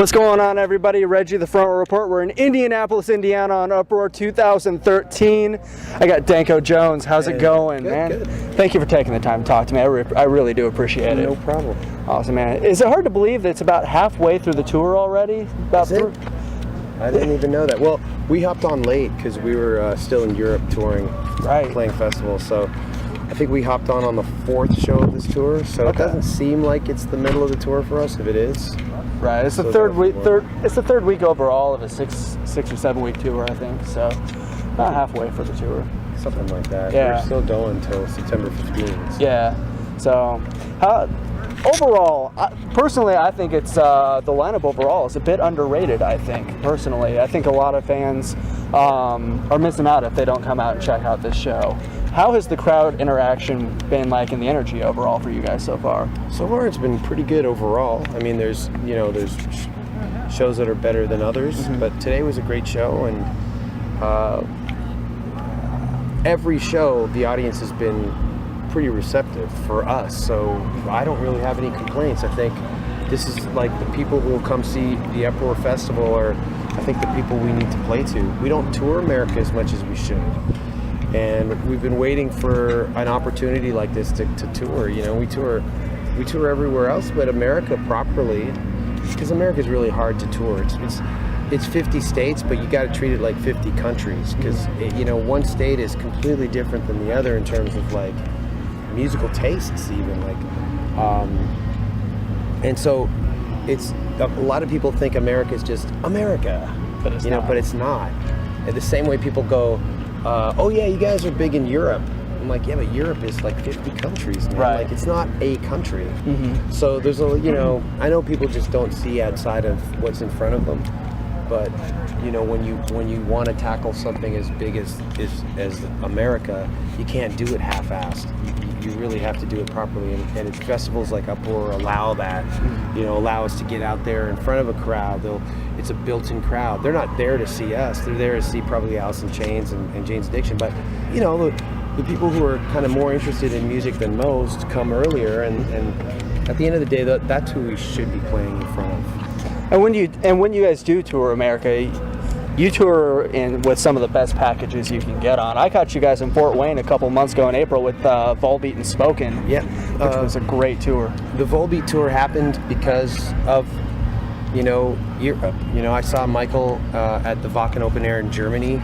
What's going on, everybody? Reggie, the Front Row Report. We're in Indianapolis, Indiana on Uproar 2013. I got Danko Jones. How's it going, man? Good. Thank you for taking the time to talk to me. I really do appreciate it. No problem. Awesome, man. Is it hard to believe that it's about halfway through the tour already? Is it? I didn't even know that. Well, we hopped on late because we were still in Europe touring, playing festivals. So I think we hopped on the fourth show of this tour. So It doesn't seem like it's the middle of the tour for us. If it is. Right, it's the third week. It's the third week overall of a six or 7 week tour, I think. So, about halfway for the tour. Something like that. Yeah. We're still going until September 15th. So. Yeah. So, overall, personally, I think it's the lineup overall is a bit underrated. I think personally, I think a lot of fans are missing out if they don't come out and check out this show. How has the crowd interaction been like, and the energy overall for you guys so far? So far, it's been pretty good overall. I mean, there's shows that are better than others, but today was a great show, and every show the audience has been pretty receptive for us. So I don't really have any complaints. I think this is like the people who will come see the Uproar Festival are, I think, the people we need to play to. We don't tour America as much as we should. And we've been waiting for an opportunity like this to tour. You know, we tour everywhere else, but America properly, because America is really hard to tour. It's 50 states, but you got to treat it like 50 countries, because one state is completely different than the other in terms of like musical tastes, even and so it's a lot of people think America is just America, but it's not. But it's not. And the same way people go, oh yeah, you guys are big in Europe. I'm like, yeah, but Europe is like 50 countries, man. Right. Like, it's not a country. So there's I know people just don't see outside of what's in front of them. But when you want to tackle something as big as America, you can't do it half-assed. You really have to do it properly. And festivals like Uproar allow that. Allow us to get out there in front of a crowd. It's a built-in crowd. They're not there to see us. They're there to see probably Alice in Chains and Jane's Addiction. But the people who are kind of more interested in music than most come earlier. And at the end of the day, that's who we should be playing in front of. And when you guys do tour America, you tour with some of the best packages you can get on. I caught you guys in Fort Wayne a couple months ago in April with Volbeat and Spoken, which was a great tour. The Volbeat tour happened because of Europe. I saw Michael at the Wacken Open Air in Germany,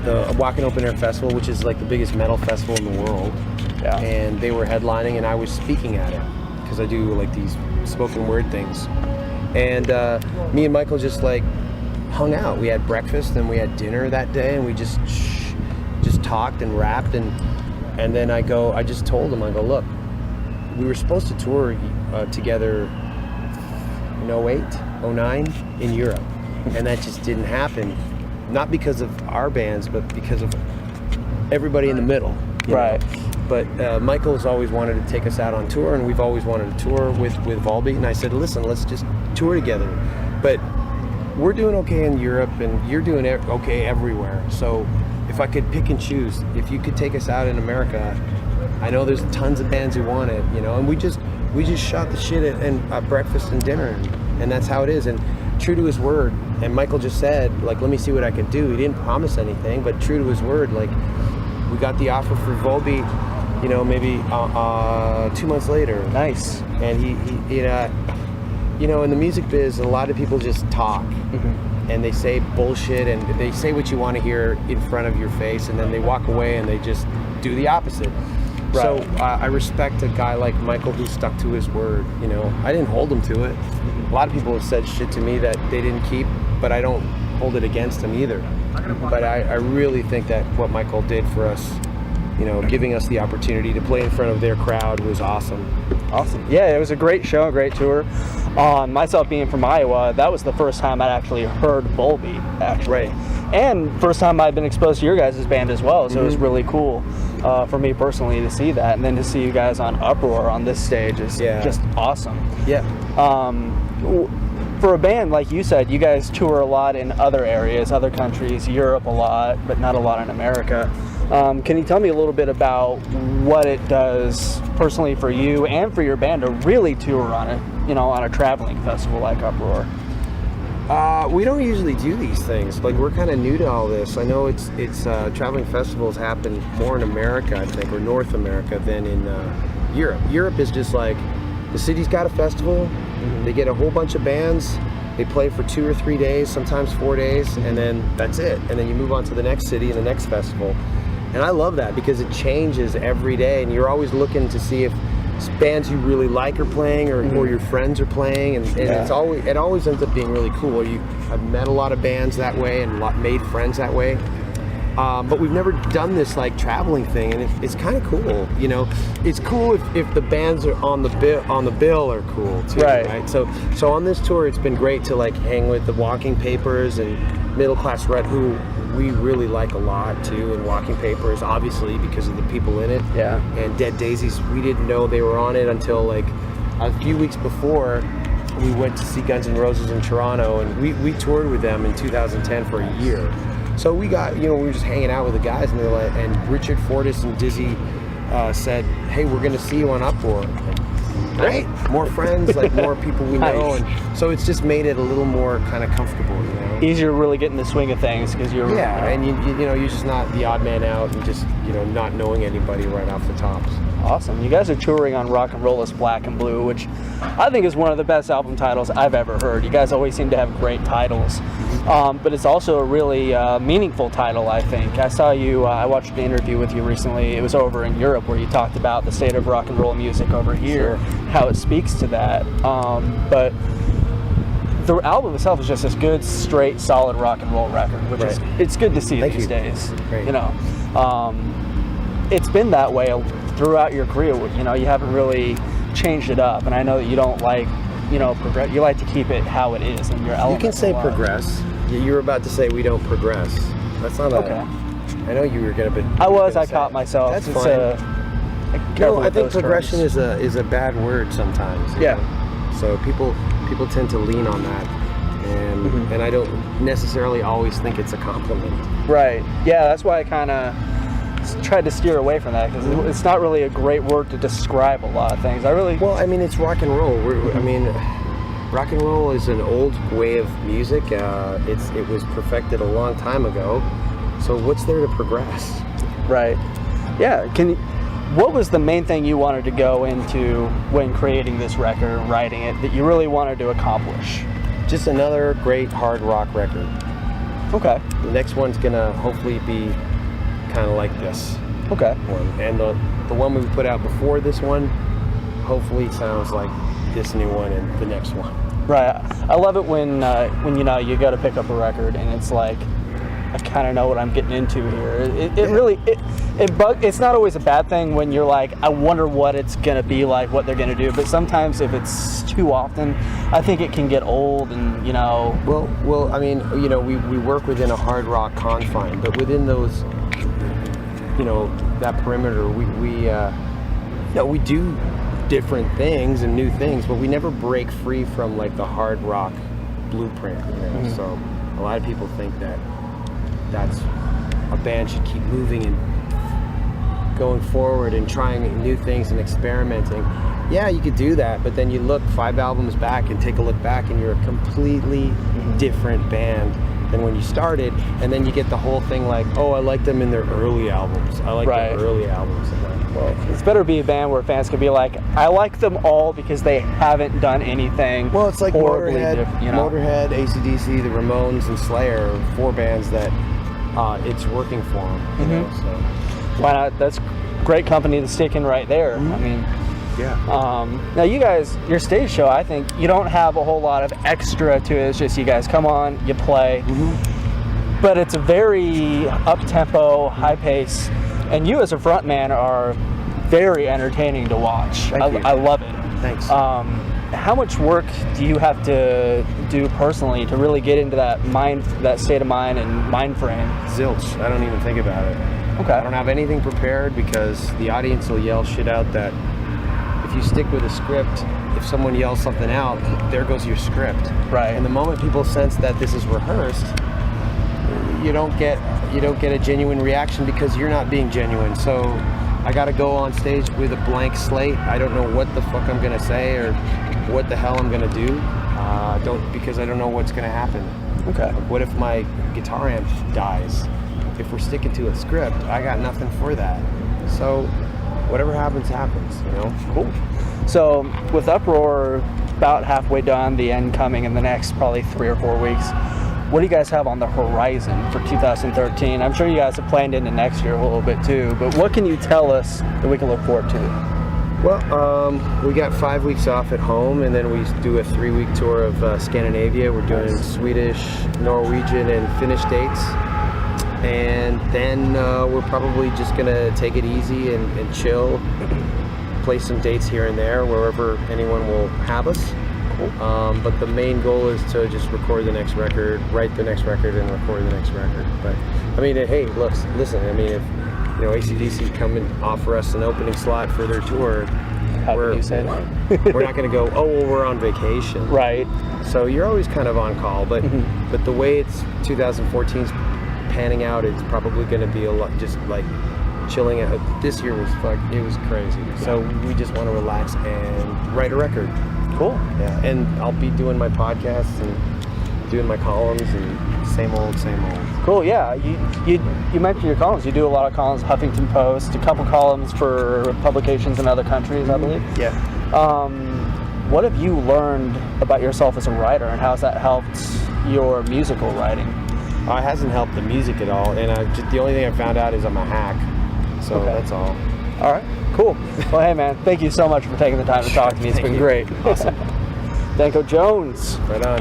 the Wacken Open Air Festival, which is like the biggest metal festival in the world. Yeah. And they were headlining, and I was speaking at it because I do like these spoken word things. And me and Michael just like hung out. We had breakfast and we had dinner that day, and we just talked and rapped, and then I just told him, I go, look, we were supposed to tour together in 08, 09 in Europe, and that just didn't happen. Not because of our bands, but because of everybody in the middle. Right. But Michael's always wanted to take us out on tour, and we've always wanted to tour with Volbeat. And I said, listen, let's just tour together. But we're doing okay in Europe, and you're doing okay everywhere. So if I could pick and choose, if you could take us out in America, I know there's tons of bands who want it, and we just shot the shit at breakfast and dinner, and that's how it is. And true to his word, and Michael just said, like, let me see what I can do. He didn't promise anything, but true to his word, like, we got the offer for Volbeat, maybe 2 months later. Nice. And he in the music biz, a lot of people just talk, and they say bullshit, and they say what you want to hear in front of your face, and then they walk away and they just do the opposite. Right. So I respect a guy like Michael who stuck to his word. I didn't hold him to it. A lot of people have said shit to me that they didn't keep, but I don't hold it against them either. But I really think that what Michael did for us, giving us the opportunity to play in front of their crowd was awesome. Awesome. Yeah, it was a great show, a great tour. Myself being from Iowa, that was the first time I'd actually heard Volbeat, actually. Right. And first time I'd been exposed to your guys' band as well, so it was really cool for me personally to see that. And then to see you guys on Uproar on this stage is just awesome. Yeah. For a band, like you said, you guys tour a lot in other areas, other countries, Europe a lot, but not a lot in America. Can you tell me a little bit about what it does personally for you and for your band to really tour on a traveling festival like Uproar? We don't usually do these things. Like, we're kind of new to all this. I know it's traveling festivals happen more in America, I think, or North America than in Europe. Europe is just like, the city's got a festival, they get a whole bunch of bands, they play for 2 or 3 days, sometimes 4 days, and then that's it. And then you move on to the next city and the next festival. And I love that because it changes every day, and you're always looking to see if bands you really like are playing, or your friends are playing, and it always ends up being really cool. I've met a lot of bands that way and made friends that way. But we've never done this like traveling thing, and it's kind of cool. You know, it's cool if the bands are on the bill are cool too, right? So on this tour, it's been great to like hang with the Walking Papers and Middle Class Rut, who we really like a lot too, and Walking Papers, obviously, because of the people in it. Yeah. And Dead Daisies, we didn't know they were on it until like a few weeks before we went to see Guns N' Roses in Toronto, and we toured with them in 2010 for a year. So we got, we were just hanging out with the guys, and they're like, and Richard Fortus and Dizzy said, "Hey, we're gonna see you on Uproar." Right? More friends, like more people we know, and so it's just made it a little more kind of comfortable, Easier to really get in the swing of things because you're and you're just not the odd man out, and just not knowing anybody right off the tops. Awesome. You guys are touring on Rock and Roll is Black and Blue, which I think is one of the best album titles I've ever heard. You guys always seem to have great titles, but it's also a really meaningful title, I think. I saw you, I watched an interview with you recently, it was over in Europe, where you talked about the state of rock and roll music over here, how it speaks to that. But the album itself is just this good, straight, solid rock and roll record, which is, it's good to see these days. Great. It's been that way throughout your career. You haven't really changed it up, and I know that you don't like, progress. You like to keep it how it is in your element. You can say progress. You were about to say we don't progress. That's not okay. I know you were gonna be. I caught myself. That's fine. I think progression is a bad word sometimes. So people tend to lean on that, and I don't necessarily always think it's a compliment. Right. Yeah. That's why I kind of tried to steer away from that, because it's not really a great word to describe a lot of things. Well, I mean, it's rock and roll. Rock and roll is an old way of music. It was perfected a long time ago. So what's there to progress? Right. Yeah. What was the main thing you wanted to go into when creating this record, writing it, that you really wanted to accomplish? Just another great hard rock record. Okay. The next one's gonna hopefully be kind of like this. Okay. And the one we put out before this one hopefully sounds like this new one and the next one. Right. I love it when you go to pick up a record and it's like, I kind of know what I'm getting into here. It's not always a bad thing when you're like, I wonder what it's gonna be like, what they're gonna do. But sometimes if it's too often, I think it can get old, and Well, I mean, we work within a hard rock confine, but within those, that perimeter, we do different things and new things, but we never break free from like the hard rock blueprint. So a lot of people think that's a band should keep moving and going forward and trying new things and experimenting. Yeah, you could do that, but then you look 5 albums back and take a look back, and you're a completely different band than when you started. And then you get the whole thing like, oh, I like them in their early albums. I like their early albums. Well, it's better to be a band where fans can be like, I like them all because they haven't done anything. Well, it's like Motorhead, AC/DC, the Ramones, and Slayer, 4 bands that it's working for them. So why not? That's great company to stick in right there. I mean, now you guys, your stage show, I think you don't have a whole lot of extra to it. It's just you guys come on, you play, but it's a very up-tempo, high-pace, and you as a frontman are very entertaining to watch. I love it. Thanks. How much work do you have to do personally to really get into that state of mind and mind frame? Zilch. I don't even think about it. Okay. I don't have anything prepared, because the audience will yell shit out that if you stick with a script, if someone yells something out, there goes your script. Right. And the moment people sense that this is rehearsed, you don't get a genuine reaction, because you're not being genuine. So I got to go on stage with a blank slate. I don't know what the fuck I'm gonna say or what the hell I'm gonna do. Because I don't know what's going to happen. Okay. Like, what if my guitar amp dies? If we're sticking to a script, I got nothing for that. So whatever happens, happens, you know? Cool. So with Uproar about halfway done, the end coming in the next probably 3 or 4 weeks, what do you guys have on the horizon for 2013? I'm sure you guys have planned into next year a little bit too, but what can you tell us that we can look forward to? Well, we got 5 weeks off at home, and then we do a 3-week tour of Scandinavia. We're doing Swedish, Norwegian, and Finnish dates. And then we're probably just going to take it easy and chill, play some dates here and there, wherever anyone will have us. But the main goal is to just record the next record, write the next record, and record the next record. But, I mean, hey, listen, I mean, if AC/DC come and offer us an opening slot for their tour, How do you say that? we're not going to go, oh, well, we're on vacation. Right. So you're always kind of on call, but but the way it's 2014's panning out, it's probably going to be a lot just like chilling out. This year was it was crazy. So we just want to relax and write a record. Cool. Yeah, and I'll be doing my podcasts and doing my columns and same old. Cool. Yeah. You mentioned your columns. You do a lot of columns, Huffington Post, a couple columns for publications in other countries, I believe. Yeah. What have you learned about yourself as a writer, and how has that helped your musical writing? It hasn't helped the music at all, and the only thing I found out is I'm a hack. So Okay. that's all. All right. Cool. Well, hey, man, thank you so much for taking the time to talk to me. It's been great. Awesome. Danko Jones. Right on, man.